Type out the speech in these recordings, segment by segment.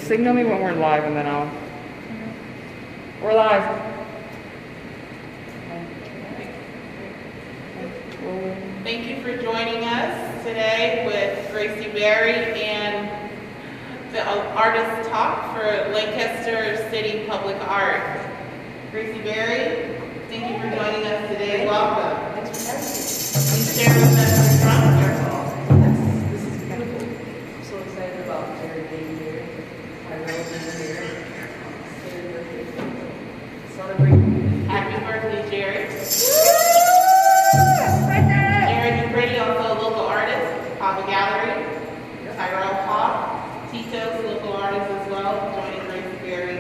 signal me when we're live and then I'll... We're live. Thank you for joining us today with Gracie Berry and the Artist Talk for Lancaster City Public Art. Gracie Berry, thank you for joining us today. Welcome. Thanks for having me. Please share with us your drum. Yes, this is beautiful. I'm so excited about Jerry being here. I know being here. Celebrate. Happy birthday, Jerry. Aaron Brady, also a local artist, Papa Gallery. Tyrell Hawk, Tito's local artist as well, joining Gracie Berry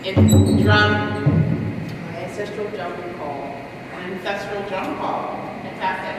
in drum. Ancestral drum call. An ancestral drum call. Fantastic.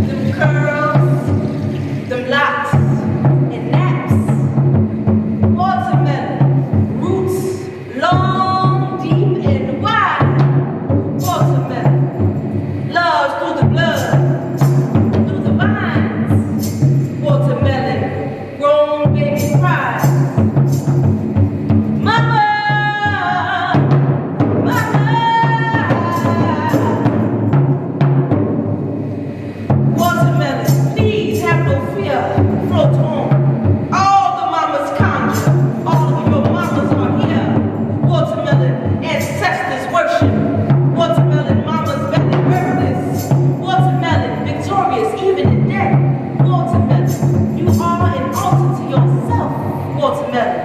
Them curls, them locks. proton. All the mamas conjure. All of your mamas are here. Watermelon, ancestors worship. Watermelon, mamas belly birthless. Watermelon, victorious even in death. Watermelon, you are an altar to yourself. Watermelon,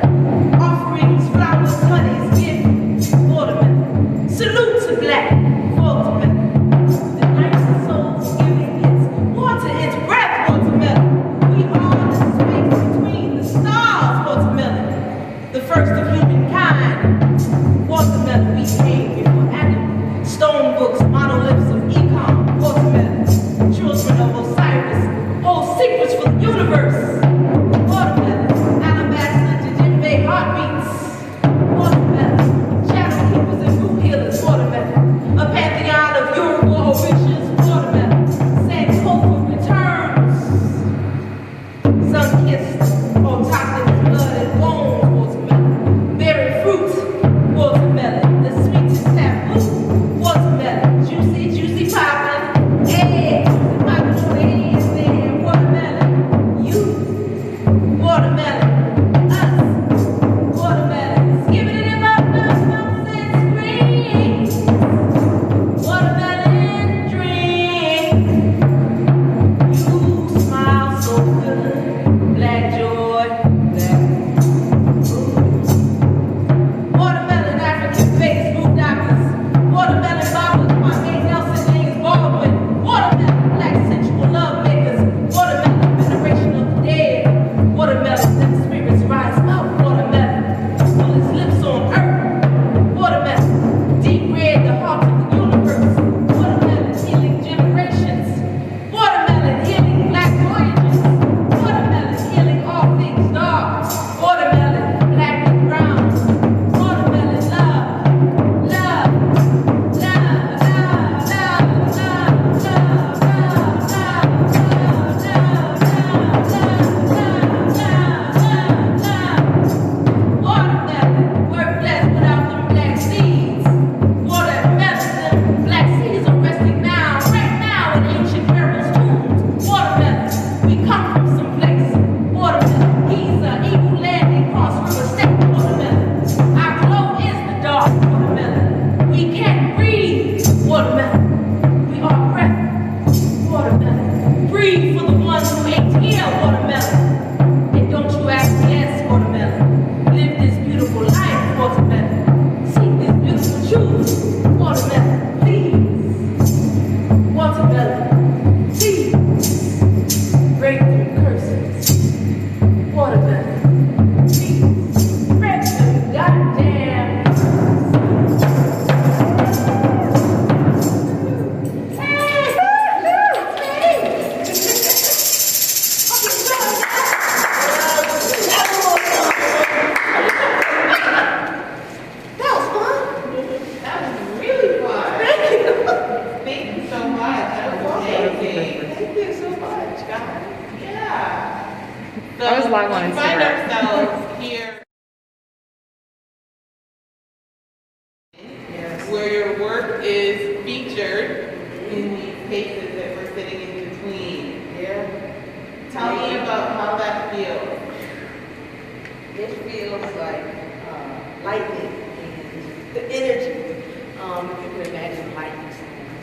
offerings, flowers, honeys, gifts. Watermelon, salute to black. Watermelon, the nights of souls giving its water, its breath. Watermelon, we are the space between the stars. Watermelon, the first of humankind. Watermelon, we came before Adam. Stone books, monoliths of econ. Watermelon, children of Osiris, hold secrets for the universe. Watermelon, alabaster to djembe heartbeats. Watermelon, shadow keepers and root healers. Watermelon, a pantheon of Uruguay riches. Watermelon, Sankofa returns. Sun-kissed, on top of his blood and bones. Watermelon, bearing fruit. Watermelon, the sweetest taboo. Watermelon, juicy, juicy poppin'. Eggs, poppin' on the hands there. Watermelon, you. Watermelon, us. Watermelons, giving it up, and screams. Watermelon drink. You smile so good. Black joy, black Watermelon, African face, root doctors. Watermelon bobbers, Kwame Nelson, James Baldwin. Watermelon, black sensual love makers. Watermelon, veneration of the dead. Watermelon, them spirits rise up. Watermelon, pull his lips on earth. Watermelon, deep red, the heart of the universe. Watermelon, healing generations. Watermelon, healing black voyages. Watermelon, healing all things dark. Watermelon, black and brown. Watermelon, love, love, love, love, love, love, love, Watermelon, worthless without them black seeds. Watermelon, them black seeds are resting now, right now in ancient pharaohs' tombs. Watermelon, we come from someplace. Watermelon, Giza, evil landing, cross river state. Watermelon, our glow is the dark. Watermelon, we can't breathe. Watermelon, we are breath. Watermelon, breathe for the ones who ain't here. Watermelon, and don't you ask yes. Watermelon, live this beautiful life. Watermelon, seek this beautiful truth. Watermelon, please. Watermelon, please. Break through curses. Watermelon, please. Break through goddamn. That was fun. That was really fun. Thank you. Thank you so much. That was amazing. Thank you so much, God. Yeah. So I was live on we find Instagram. ourselves here Yes. where your work is featured in these cases that we're sitting in between. Yeah. Tell me about how that feels. It feels like lightning and the energy. If you can imagine lightning,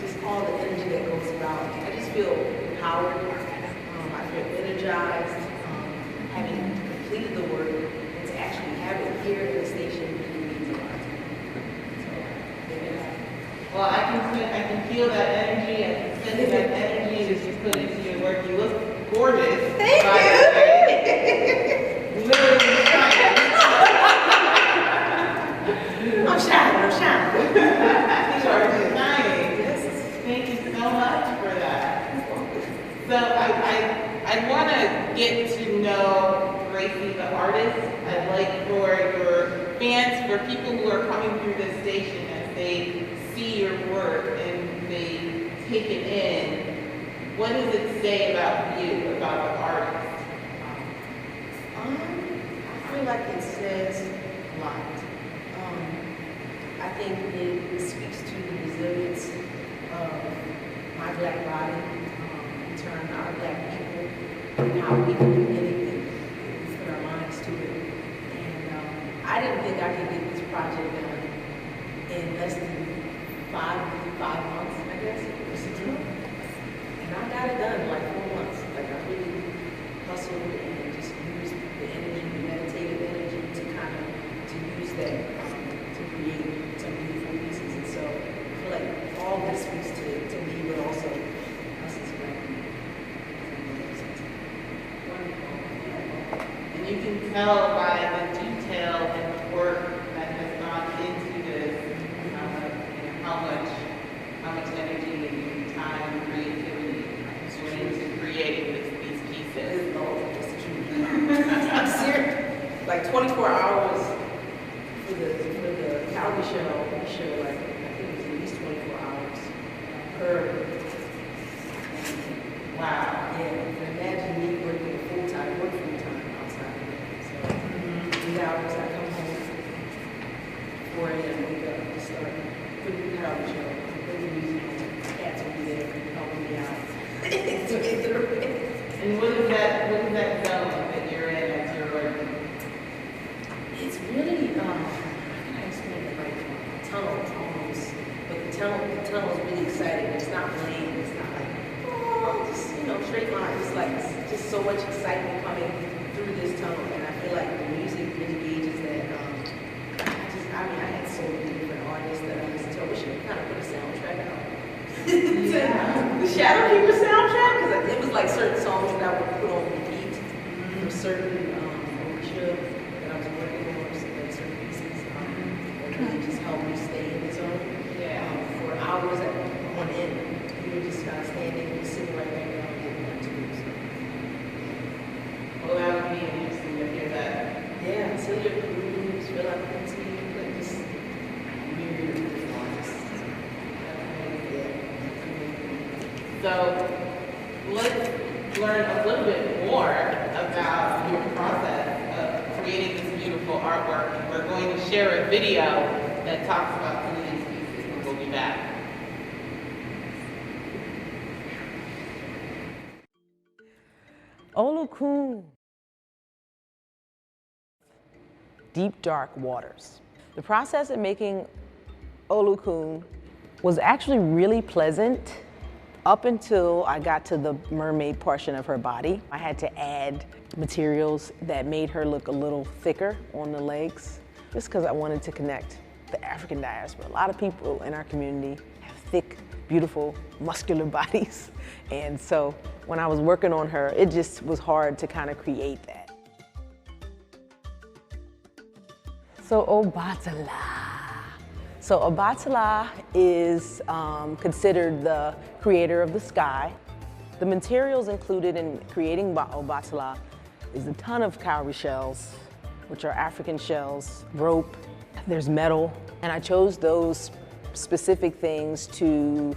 just all the energy that goes around. I just feel empowered. I feel energized. Having completed the work and to actually have it here in the station really means a lot to me. So, yeah. Well, I can feel that energy. I can sense that energy that you put into your work. You look gorgeous. Thank by the you. way. Literally shining. I'm shining. You are shining. Thank you so much for that. So I want to get to know Gracie, the artist. I'd like for your fans, for people who are coming through this station as they see your work and they take it in, what does it say about you, about the artist? I feel like it says a lot. I think it speaks to the resilience of my black body, in turn our black people, and how we can do anything I didn't think I could get this project done in less than five months, I guess, or 6 months. And I got it done in like 4 months. Like I really hustled and just used the energy, the meditative energy to kind of, to use that to create some beautiful pieces. And so I feel like all this speaks to me, but also us as Black people. And you can tell by the detail and the work that has gone into this, how much energy and time and creativity went into creating these pieces. I'm serious. Like 24 hours for the cowboy show, like I think it was at least 24 hours per. Wow. Yeah, and imagine me working full-time outside. So 8 hours I come home, 4 a.m. wake up, just start putting the cowboy show, putting the music on, cats will be there helping me out. To get through it. And what is that zone that you're in as you're working? It's really, how can I explain it, like a tunnel almost, but the tunnel is really exciting. It's not plain, it's not like, oh, just, straight line. It's like, it's just so much excitement coming through this tunnel, and I feel like the music really gauges that. I had so many different artists that I listened to. I wish I kind of put a soundtrack out. Yeah. The Shadowkeeper soundtrack, because it was like certain songs that I would put on repeat for certain orchestra that I was working on, like certain pieces that really just helped me stay in the zone. For hours on end. We were just kind of standing, sitting right there and getting into it. Well, that would be interesting to hear that. Yeah, Celia Cruz, Phil Quincy, like just weird performance. So let's learn a little bit more about your process of creating this beautiful artwork. We're going to share a video that talks about some of these pieces, and we'll be back. OLOKUN. Deep dark waters. The process of making OLOKUN was actually really pleasant up until I got to the mermaid portion of her body. I had to add materials that made her look a little thicker on the legs, just because I wanted to connect the African diaspora. A lot of people in our community have thick, beautiful, muscular bodies. And so when I was working on her, it just was hard to kind of create that. So OBATALA is considered the creator of the sky. The materials included in creating OBATALA is a ton of cowrie shells, which are African shells, rope, there's metal, and I chose those specific things to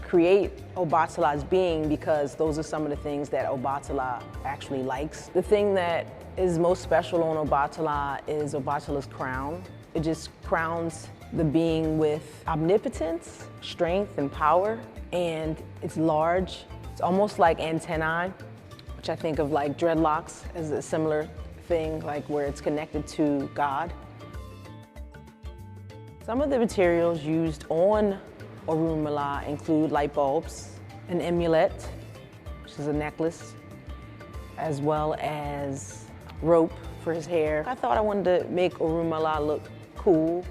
create OBATALA's being because those are some of the things that OBATALA actually likes. The thing that is most special on OBATALA is OBATALA's crown. It just crowns the being with omnipotence, strength, and power, and it's large. It's almost like antennae, which I think of like dreadlocks as a similar thing, like where it's connected to God. Some of the materials used on Orunmila include light bulbs, an amulet, which is a necklace, as well as rope for his hair. I thought I wanted to make Orunmila look cool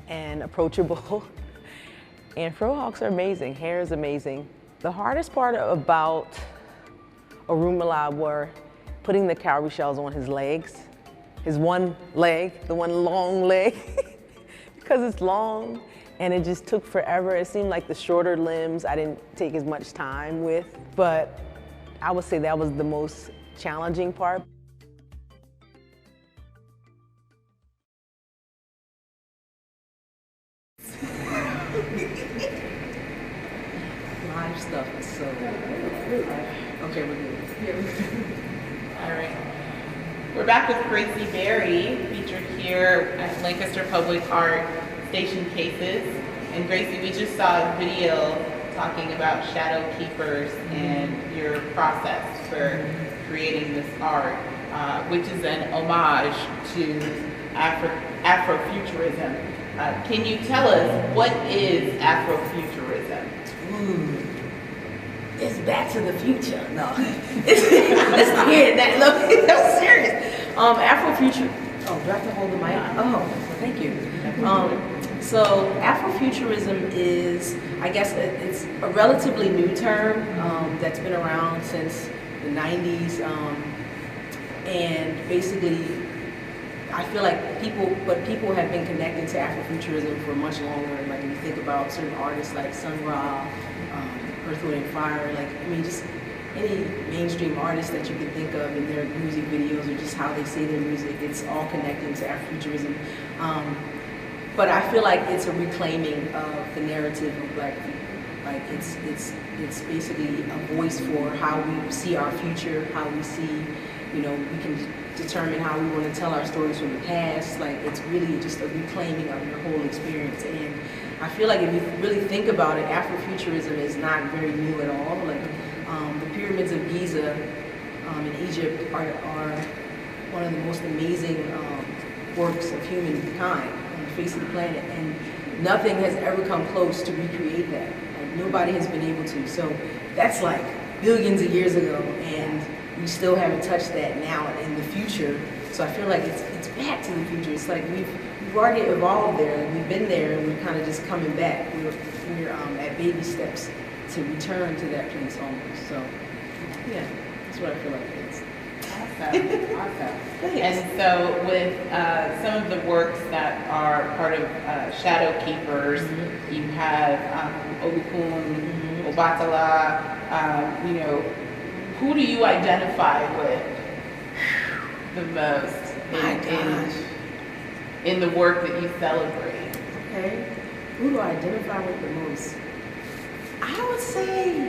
and approachable. And frohawks are amazing, hair is amazing. The hardest part about Orunmila were putting the cowrie shells on his legs, his one leg, the one long leg, because it's long and it just took forever. It seemed like the shorter limbs I didn't take as much time with, but I would say that was the most challenging part. Live stuff is so okay, we're good. All right. We're back with Gracie Berry, featured here at Lancaster Public Art Station Cases. And Gracie, we just saw a video talking about shadow keepers and your process for creating this art, which is an homage to Afrofuturism. Can you tell us what is Afrofuturism? It's Back to the Future. No, let's hear that. Look, that's serious. Afrofuture. Oh, do I have to hold the mic? Oh, thank you. So Afrofuturism is, I guess, it's a relatively new term that's been around since the 90s, and basically, I feel like people have been connected to Afrofuturism for much longer. Like when you think about certain artists like Sun Ra, Earth, Wind, and Fire, like, I mean, just any mainstream artist that you can think of in their music videos or just how they say their music, it's all connecting to Afrofuturism. But I feel like it's a reclaiming of the narrative of Black people. Like it's basically a voice for how we see our future, how we see, we can determine how we want to tell our stories from the past. Like, it's really just a reclaiming of your whole experience. And I feel like if you really think about it, Afrofuturism is not very new at all. Like, the pyramids of Giza in Egypt are one of the most amazing works of humankind on the face of the planet. And nothing has ever come close to recreate that. Like, nobody has been able to. So that's like billions of years ago. And we still haven't touched that now in the future. So I feel like it's back to the future. It's like we've already evolved there, and we've been there, and we're kind of just coming back. We're at baby steps to return to that place almost. So yeah, that's what I feel like it is. Awesome. Thanks. And so with some of the works that are part of Shadow Keepers, you have OLOKUN, OBATALA, who do you identify with the most in the work that you celebrate? Okay. Who do I identify with the most? I would say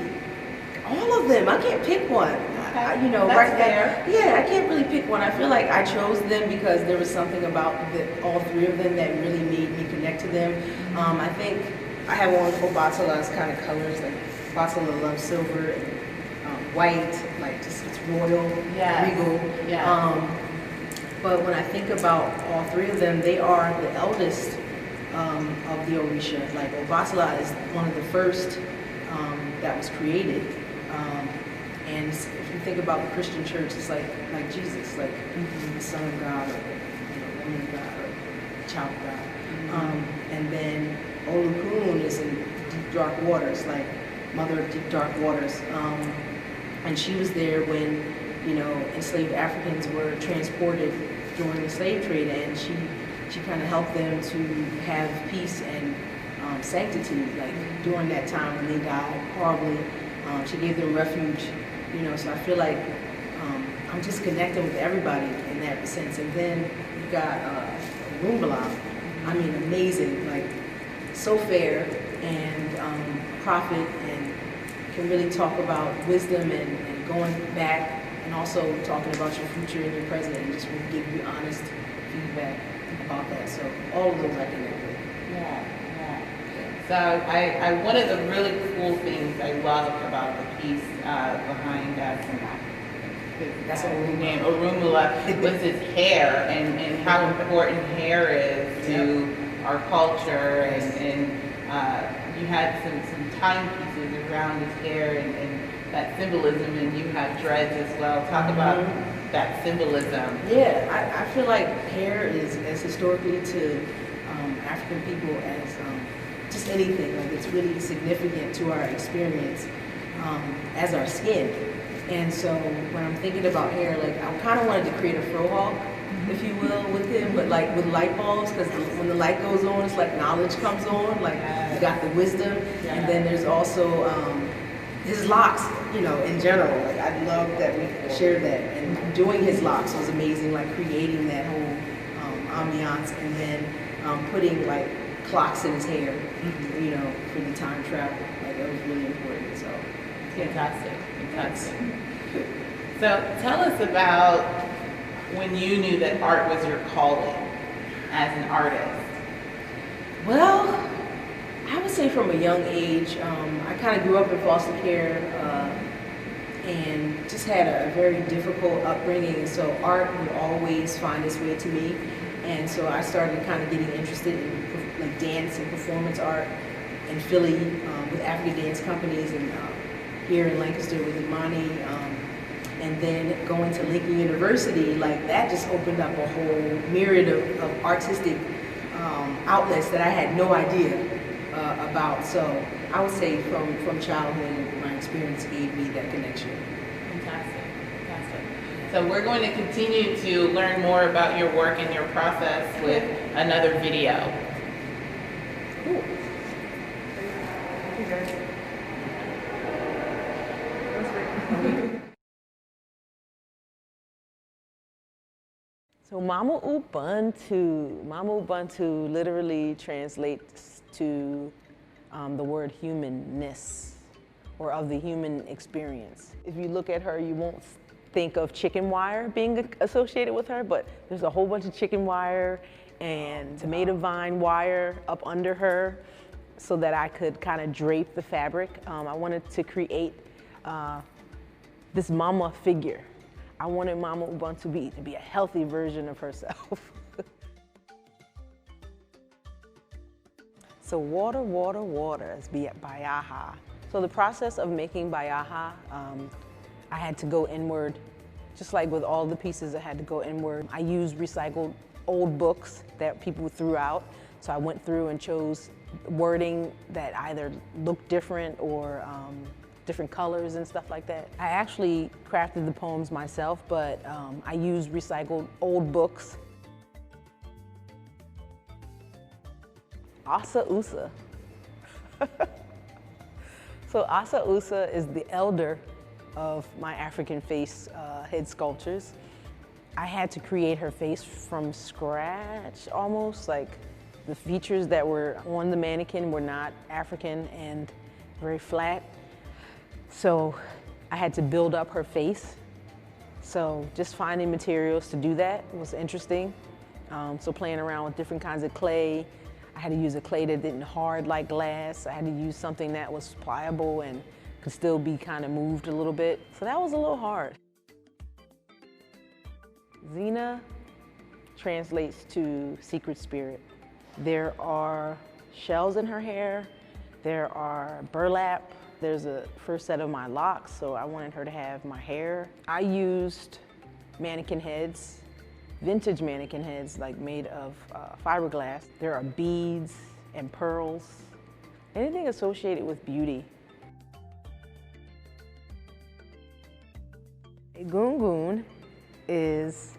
all of them. I can't pick one. Okay. That's right fair. Yeah, I can't really pick one. I feel like I chose them because there was something about all three of them that really made me connect to them. I think I have one OBATALA's kind of colors, like OBATALA loves silver and white, like just it's royal, regal. Yeah. But when I think about all three of them, they are the eldest of the Orisha. Like OBATALA is one of the first that was created. And if you think about the Christian church, it's like Jesus, like the Son of God, or woman of God, or child of God. And then OLOKUN is in deep dark waters, like Mother of Deep Dark Waters. And she was there when, enslaved Africans were transported during the slave trade, and she kind of helped them to have peace and sanctity, like during that time when they died horribly. She gave them refuge, so I feel like I'm just connecting with everybody in that sense. And then you got Rumbala, I mean, amazing, like so fair, and a prophet, and can really talk about wisdom and going back, and also talking about your future and your present, and just really give you honest feedback about that. So all of those I connect with. Yeah. So one of the really cool things I loved about the piece behind us, and That's Orunmila, was his hair, and how important hair is to our culture, and you had some timepieces around his hair and that symbolism, and you have dreads as well. Talk about that symbolism. Yeah, I feel like hair is as historically to African people as just anything. Like, it's really significant to our experience as our skin. And so when I'm thinking about hair, like, I kind of wanted to create a fro hawk, if you will, with him, but like with light bulbs, because when the light goes on, it's like knowledge comes on, like you got the wisdom, and then there's also his locks, in general. Like, I love that we shared that, and doing his locks was amazing, like creating that whole ambiance, and then putting like clocks in his hair, for the time travel. Like, that was really important. So Fantastic. So tell us about when you knew that art was your calling as an artist. Well, I would say from a young age, I kind of grew up in foster care and just had a very difficult upbringing, so art would always find its way to me. And so I started kind of getting interested in like dance and performance art in Philly with African dance companies, and here in Lancaster with Imani. And then going to Lincoln University, like that just opened up a whole myriad of artistic outlets that I had no idea about. So I would say from childhood, my experience gave me that connection. Fantastic, fantastic. So we're going to continue to learn more about your work and your process with another video. Cool. So Mama Ubuntu literally translates to the word humanness, or of the human experience. If you look at her, you won't think of chicken wire being associated with her, but there's a whole bunch of chicken wire and tomato vine wire up under her so that I could kind of drape the fabric. I wanted to create this mama figure. I wanted Mama Ubuntu to be a healthy version of herself. So water, water, water is BIYAHA. So the process of making BIYAHA, I had to go inward. Just like with all the pieces, I had to go inward. I used recycled old books that people threw out. So I went through and chose wording that either looked different or different colors and stuff like that. I actually crafted the poems myself, but I used recycled old books. Asa Usa. So Asa Usa is the elder of my African face head sculptures. I had to create her face from scratch almost, like the features that were on the mannequin were not African and very flat. So I had to build up her face. So just finding materials to do that was interesting. So playing around with different kinds of clay. I had to use a clay that didn't hard like glass. I had to use something that was pliable and could still be kind of moved a little bit. So that was a little hard. ZINA translates to secret spirit. There are shells in her hair. There are burlap. There's a first set of my locks, so I wanted her to have my hair. I used mannequin heads, vintage mannequin heads, like made of fiberglass. There are beads and pearls, anything associated with beauty. A gungun is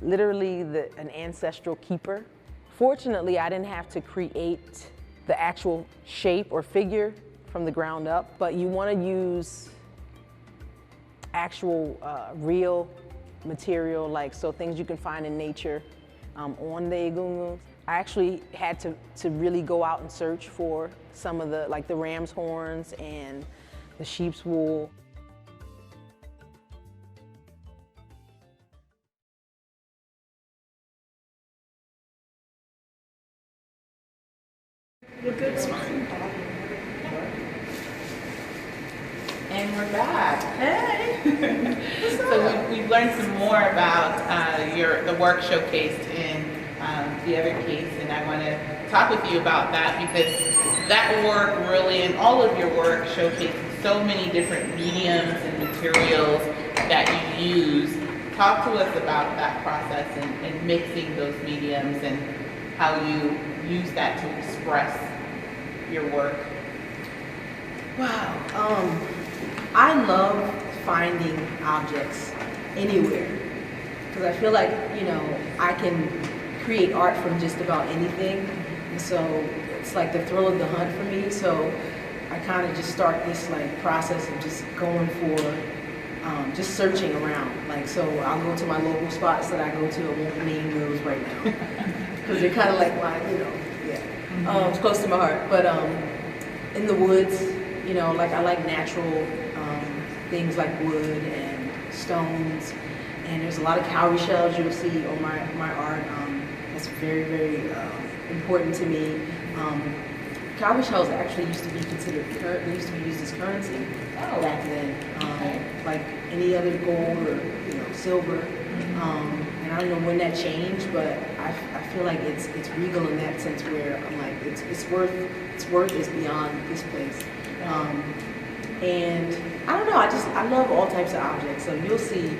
literally an ancestral keeper. Fortunately, I didn't have to create the actual shape or figure from the ground up, but you want to use actual real material, like so things you can find in nature on the egungun. I actually had to really go out and search for some of the, like the ram's horns and the sheep's wool. You're good. And we're back. Hey. So we've learned some more about the work showcased in the other case, and I want to talk with you about that because that work really, and all of your work, showcases so many different mediums and materials that you use. Talk to us about that process and mixing those mediums and how you use that to express your work. Wow. I love finding objects anywhere because I feel like, you know, I can create art from just about anything. And so it's like the thrill of the hunt for me. So I kind of just start this like process of just going for, just searching around. Like, so I'll go to my local spots that I go to. I won't name those right now because they're kind of like my, you know, yeah, it's close to my heart. But in the woods, you know, like I like natural things like wood and stones, and there's a lot of cowrie shells you'll see on my art. That's very, very important to me. Cowrie shells actually used to be considered, they used to be used as currency back then, like any other gold or, you know, silver. And and I don't know when that changed, but I feel like it's regal in that sense where I'm like its worth is beyond this place. And I don't know, I love all types of objects. So you'll see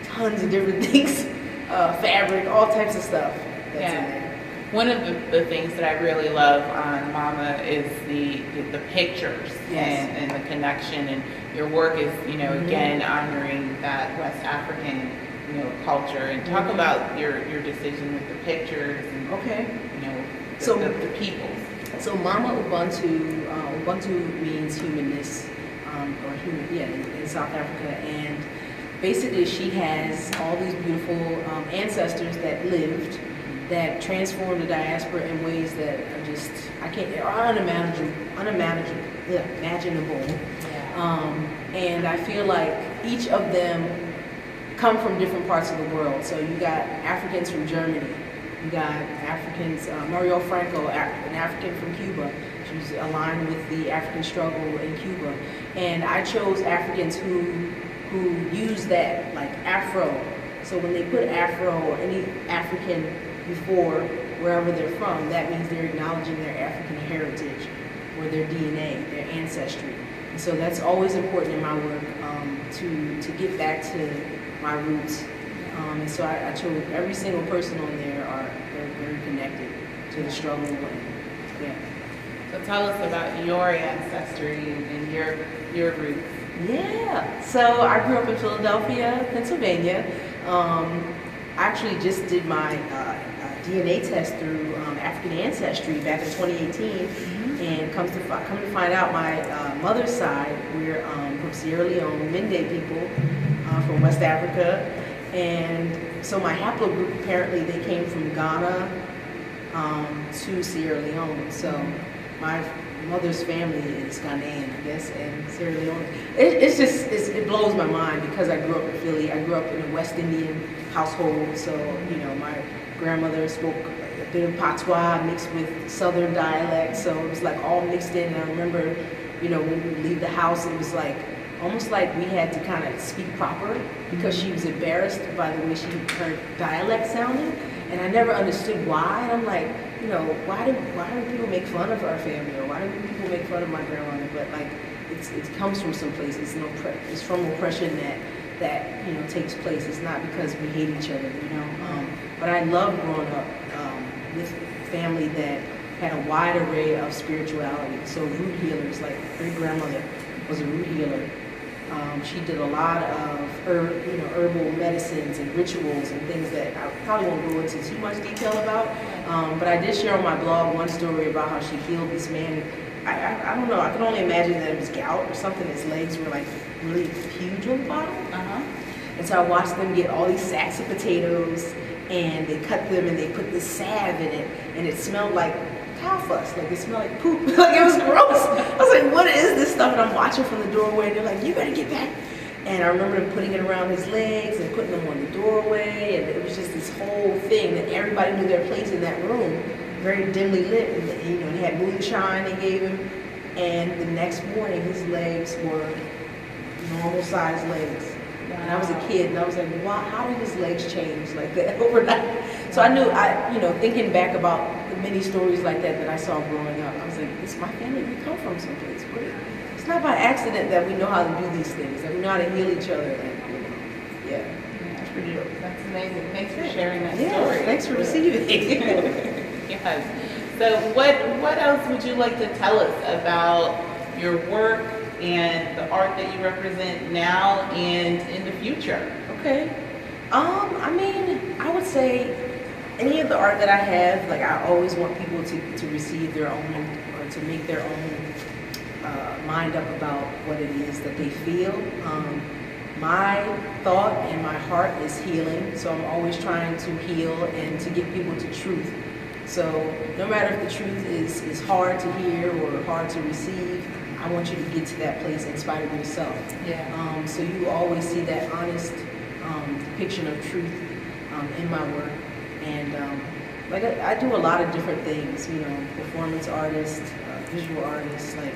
tons of different things, fabric, all types of stuff that's in there. One of the things that I really love on Mama is the pictures and the connection, and your work is, again, honoring that West African, culture. And talk about your decision with the pictures and, the peoples. So Mama Ubuntu, Ubuntu means humanness, or human, in South Africa. And basically she has all these beautiful ancestors that lived, that transformed the diaspora in ways that are are unimaginable. And I feel like each of them come from different parts of the world. So you got Africans from Germany, you got Africans, Marielle Franco, an African from Cuba. She's aligned with the African struggle in Cuba. And I chose Africans who use that, like Afro. So when they put Afro or any African before wherever they're from, that means they're acknowledging their African heritage or their DNA, their ancestry. And so that's always important in my work, to get back to my roots. And so I chose every single person on there they're very connected to the struggle. So tell us about your ancestry and your roots. Yeah, so I grew up in Philadelphia, Pennsylvania. I actually just did my DNA test through African Ancestry back in 2018, and come to find out my mother's side, we're from Sierra Leone, Mende people from West Africa, and so my haplogroup, apparently they came from Ghana to Sierra Leone. So my mother's family is Ghanaian, I guess, and Sierra Leone. It blows my mind because I grew up in Philly. I grew up in a West Indian household, so my grandmother spoke a bit of patois mixed with Southern dialect, so it was like all mixed in. And I remember, when we would leave the house, it was like almost like we had to kind of speak proper because she was embarrassed by the way her dialect sounded, and I never understood why. And I'm like, why do people make fun of our family, or why do people make fun of my grandmother? But like, it comes from some place. It's from oppression that takes place. It's not because we hate each other, But I love growing up with family that had a wide array of spirituality. So root healers, like great grandmother was a root healer. She did a lot of herbal medicines and rituals and things that I probably won't go into too much detail about. But I did share on my blog one story about how she healed this man. I don't know, I can only imagine that it was gout or something. His legs were like really huge on the bottom. And so I watched them get all these sacks of potatoes, and they cut them and they put this salve in it, and it smelled like cow fuss, like it smelled like poop. Like it was gross. I was like, what is this stuff? And I'm watching from the doorway, and they're like, you better get back. And I remember them putting it around his legs and putting them on the doorway, and it was just this whole thing that everybody knew their place in that room, very dimly lit. And they had moonshine they gave him, and the next morning his legs were normal sized legs. And I was a kid, and I was like, wow, how did his legs change like that overnight? So I knew, thinking back about the many stories like that I saw growing up, I was like, it's my family, we come from someplace. It's not by accident that we know how to do these things, that we know how to heal each other. And, That's pretty dope. That's amazing. Thanks for sharing that story. Thanks for receiving it. Yes. So what else would you like to tell us about your work and the art that you represent now and in the future? Okay. I would say any of the art that I have, like I always want people to receive their own, or to make their own mind up about what it is that they feel. My thought and my heart is healing, so I'm always trying to heal and to get people to truth. So no matter if the truth is hard to hear or hard to receive, I want you to get to that place in spite of yourself. So you always see that honest depiction of truth in my work. And I do a lot of different things, performance artist, visual artist, like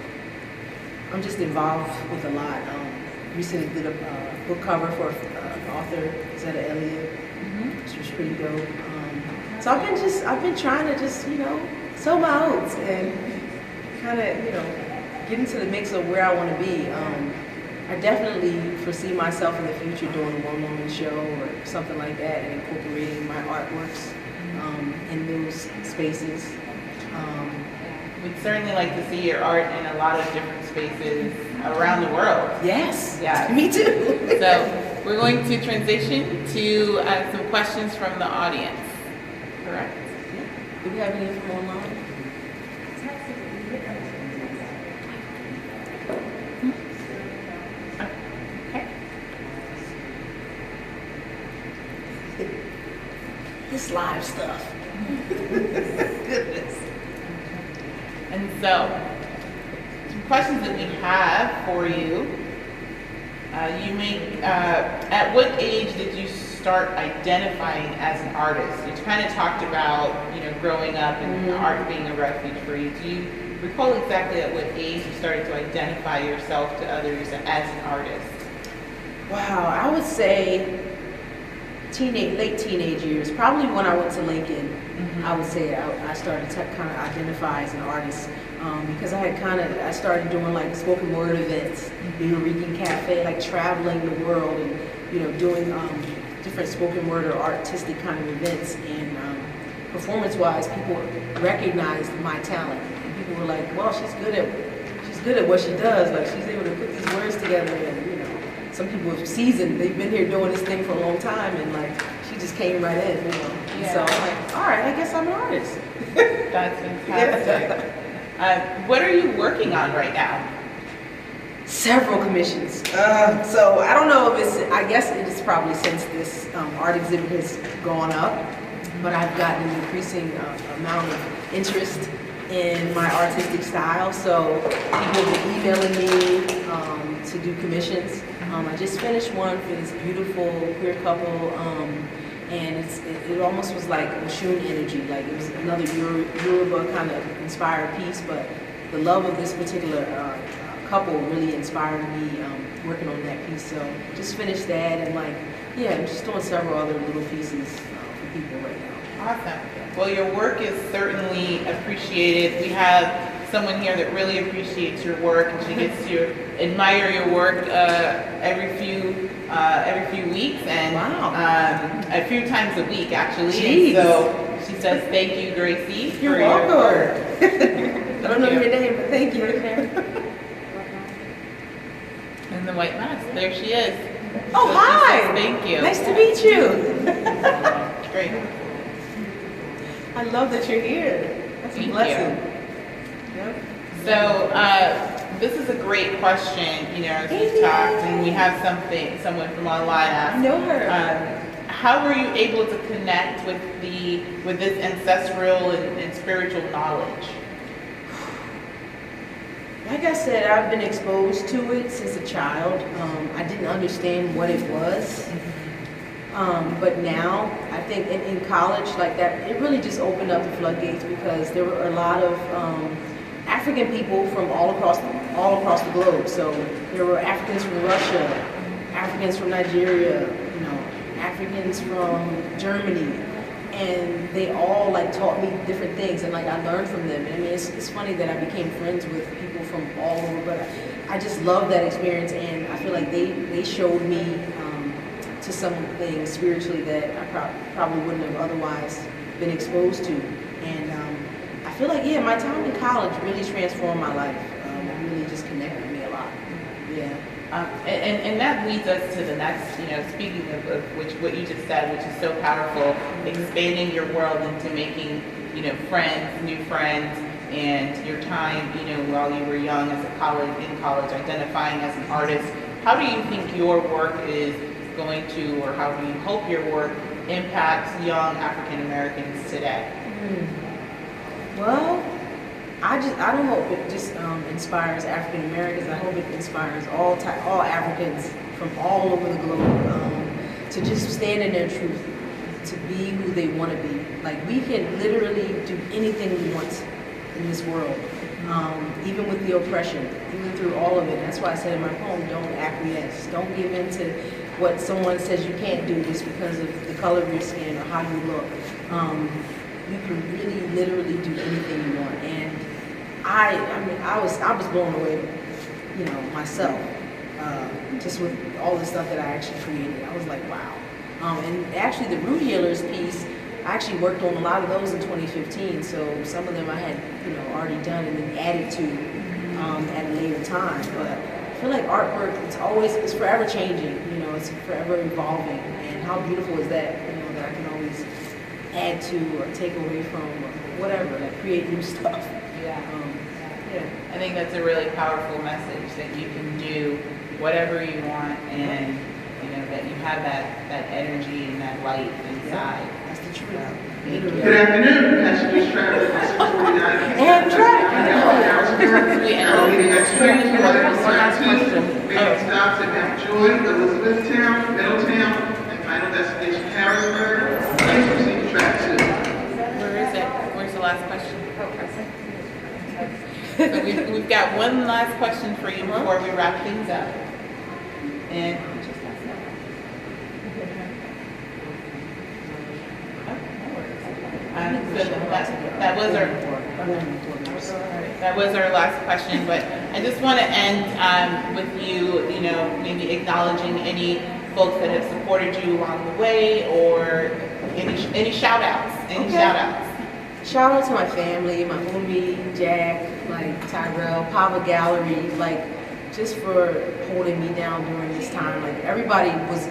I'm just involved with a lot. Recently did a book cover for an author, Zeta Elliott. She was pretty dope. So I've been trying to just, sow my oats and kind of, get into the mix of where I want to be. I definitely foresee myself in the future doing a one-woman show or something like that and incorporating my artworks in those spaces. We'd certainly like to see your art in a lot of different spaces around the world. Yes, yeah, me too. So we're going to transition to some questions from the audience. Correct? Yeah. Do we have any from online? Okay. This live stuff. Goodness. And so, some questions that we have for you. At what age did you start identifying as an artist? You kind of talked about, growing up and art being a refuge for you. Do you recall exactly at what age you started to identify yourself to others as an artist? Wow, I would say late teenage years. Probably when I went to Lincoln, I would say I started to kind of identify as an artist because I started doing like spoken word events, Rican Cafe, like traveling the world and doing different spoken word or artistic kind of events. And performance-wise, people recognized my talent. And people were like, "Well, she's good at what she does. Like she's able to put these words together." And some people have seasoned. They've been here doing this thing for a long time, and like she just came right in. Yeah. So I'm like, all right, I guess I'm an artist. That's fantastic. What are you working on right now? Several commissions. So I don't know if I guess it is probably since this art exhibit has gone up, but I've gotten an increasing amount of interest in my artistic style. So people have been emailing me to do commissions. I just finished one for this beautiful queer couple, and it almost was like Oshun energy, like it was another Yoruba kind of inspired piece, but the love of this particular couple really inspired me working on that piece. So just finished that, and I'm just doing several other little pieces for people right now. Awesome. Well, your work is certainly appreciated. We have someone here that really appreciates your work, and she gets to admire your work every few weeks, and a few times a week actually. Jeez. And so she says, "Thank you, Gracie, You're for welcome. your work." I don't know your name, but thank you. In the white mask, there she is. Oh, So she hi. says, thank you. Nice to meet you. Great. I love that you're here. That's Thank a blessing. you. So this is a great question, as we've talked, and we have someone from online asked. I know her. How were you able to connect with this ancestral and spiritual knowledge? Like I said, I've been exposed to it since a child. I didn't understand what it was. But now, I think in college, like that, it really just opened up the floodgates because there were a lot of African people from all across the globe. So there were Africans from Russia, Africans from Nigeria, Africans from Germany, and they all taught me different things, and I learned from them. And I mean, it's funny that I became friends with people from all over, but I just love that experience, and I feel like they showed me to some things spiritually that I probably wouldn't have otherwise been exposed to. And I feel like, my time in college really transformed my life. It really just connected me a lot. Yeah. And that leads us to the next, speaking of what you just said, which is so powerful, expanding your world into making, friends, new friends, and your time, while you were young in college, identifying as an artist. How do you think your work is going to, or how do you hope your work impacts young African Americans today? Well, I don't hope it just inspires African Americans. I hope it inspires all Africans from all over the globe to just stand in their truth, to be who they want to be. Like, we can literally do anything we want in this world, even with the oppression, even through all of it. That's why I said in my poem, don't acquiesce. Don't give in to what someone says you can't do just because of the color of your skin or how you look. You can really, literally do anything you want. And I was blown away, you know, myself, just with all the stuff that I actually created. I was like, wow. And actually, the root healers piece, I actually worked on a lot of those in 2015. So some of them I had, you know, already done and then added to at a later time. But I feel like artwork, it's forever changing. You know, it's forever evolving. And how beautiful is that? You know, that I can always add to or take away from or whatever, like create new stuff. Yeah. Yeah. I think that's a really powerful message, that you can do whatever you want, and you know that you have that energy and that light inside. That's the truth. Thank you. Good afternoon, passengers traveling on 649. Amtrak. Leading express 152, making stops at Mount Joy, Elizabethtown, Middletown, and final destination Harrisburg. Please proceed to track 2. Where is it? Where's the last question? So we've got one last question for you before we wrap things up. And that was our last question, but I just want to end with you, you know, maybe acknowledging any folks that have supported you along the way, or any shout outs. Shout out to my family, my homie, Jack, like Tyrell, Pava Gallery, like just for holding me down during this time. Like everybody was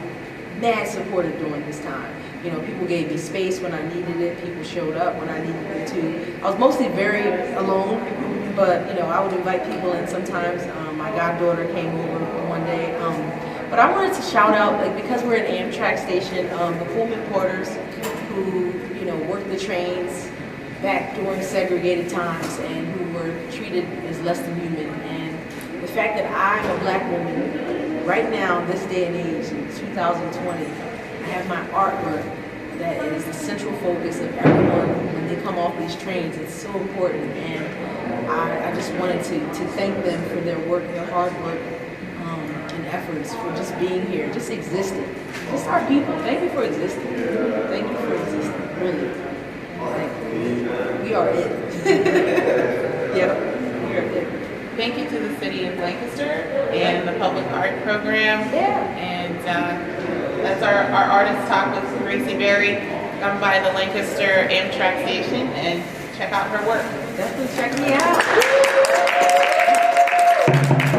mad supportive during this time. You know, people gave me space when I needed it. People showed up when I needed it too. I was mostly very alone, but you know, I would invite people in sometimes. My goddaughter came over one day. But I wanted to shout out, like, because we're an Amtrak station, the Pullman porters who, you know, worked the trains back during segregated times and who were treated as less than human. And the fact that I'm a black woman right now, this day and age, in 2020, I have my artwork that is the central focus of everyone when they come off these trains. It's so important, and I just wanted to thank them for their work, their hard work, and efforts for just being here, just existing. Just our people. Thank you for existing. Thank you for existing. Really. Like, we are it. Yep, we are it. Thank you to the City of Lancaster and the Public Art Program. Yeah. And that's our artist talk with Gracie Berry. Come by the Lancaster Amtrak station and check out her work. Definitely check me out.